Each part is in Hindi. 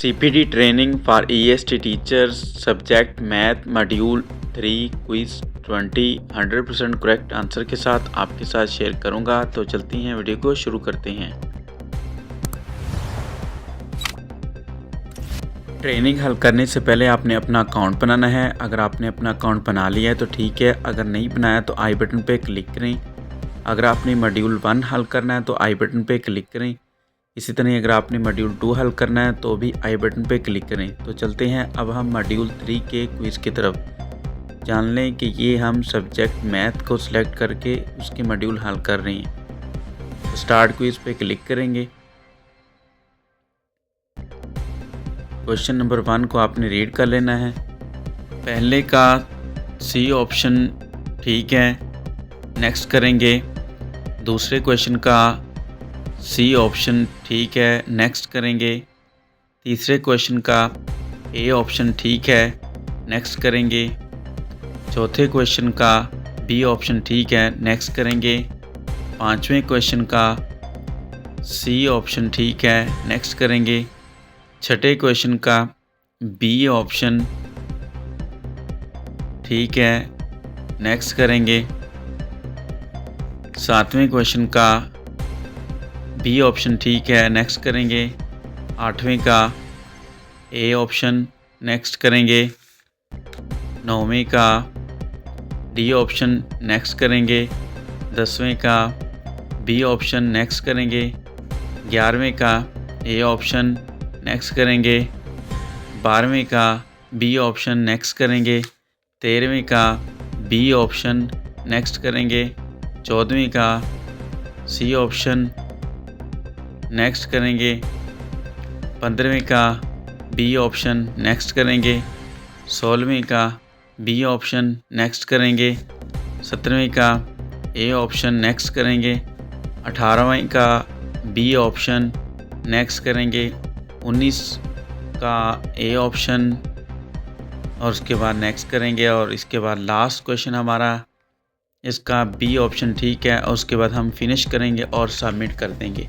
STPD training for EST teachers subject math module 3 quiz 20 100% correct answer के साथ आपके साथ शेयर करूंगा। तो चलती हैं, वीडियो को शुरू करते हैं। ट्रेनिंग हल करने से पहले आपने अपना अकाउंट बनाना है। अगर आपने अपना अकाउंट बना लिया है तो ठीक है, अगर नहीं बनाया तो आई बटन पे क्लिक करें। अगर आपने मॉड्यूल 1 हल करना है तो आई बटन पे क्लिक करें। इसी तरह अगर आपने मॉड्यूल 2 हल करना है तो भी आई बटन पे क्लिक करें। तो चलते हैं अब हम मॉड्यूल 3 के क्विज़ की तरफ। जान लें कि ये हम सब्जेक्ट मैथ को सिलेक्ट करके उसके मॉड्यूल हल कर रहे हैं। तो स्टार्ट क्विज़ पे क्लिक करेंगे। क्वेश्चन नंबर 1 को आपने रीड कर लेना है। पहले का सी ऑप्शन ठीक है, नेक्स्ट करेंगे। दूसरे क्वेश्चन का सी ऑप्शन ठीक है, नेक्स्ट करेंगे। तीसरे क्वेश्चन का ए ऑप्शन ठीक है, नेक्स्ट करेंगे। चौथे क्वेश्चन का बी ऑप्शन ठीक है, नेक्स्ट करेंगे। पांचवें क्वेश्चन का सी ऑप्शन ठीक है, नेक्स्ट करेंगे। छठे क्वेश्चन का बी ऑप्शन ठीक है, नेक्स्ट करेंगे। सातवें क्वेश्चन का बी ऑप्शन ठीक है, नेक्स्ट करेंगे। आठवें का ए ऑप्शन नेक्स्ट करेंगे। नौवें का डी ऑप्शन नेक्स्ट करेंगे। 10वें का बी ऑप्शन नेक्स्ट करेंगे। 11वें का ए ऑप्शन नेक्स्ट करेंगे। 12वें का बी ऑप्शन नेक्स्ट करेंगे। 13वें का बी ऑप्शन नेक्स्ट करेंगे। 14वें का सी ऑप्शन नेक्स्ट करेंगे। 15वें का बी ऑप्शन नेक्स्ट करेंगे। 16वें का बी ऑप्शन नेक्स्ट करेंगे। 17वें का ए ऑप्शन नेक्स्ट करेंगे। 18वें का बी ऑप्शन नेक्स्ट करेंगे। 19 का ए ऑप्शन और उसके बाद नेक्स्ट करेंगे। और इसके बाद लास्ट क्वेश्चन हमारा इसका बी ऑप्शन ठीक है और उसके बाद हम फिनिश करेंगे और सबमिट कर देंगे।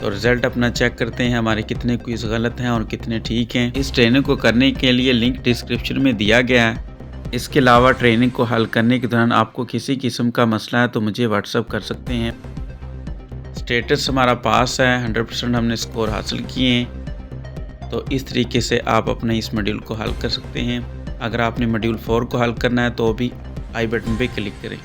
तो रिज़ल्ट अपना चेक करते हैं हमारे कितने क्विज़ गलत हैं और कितने ठीक हैं। इस ट्रेनिंग को करने के लिए लिंक डिस्क्रिप्शन में दिया गया है। इसके अलावा ट्रेनिंग को हल करने के दौरान आपको किसी किस्म का मसला है तो मुझे व्हाट्सअप कर सकते हैं। स्टेटस हमारा पास है, 100% हमने स्कोर हासिल किए हैं। तो इस तरीके से आप अपने इस मॉड्यूल को हल कर सकते हैं। अगर आपने मॉड्यूल 4 को हल करना है तो भी आई बटन पे क्लिक करें।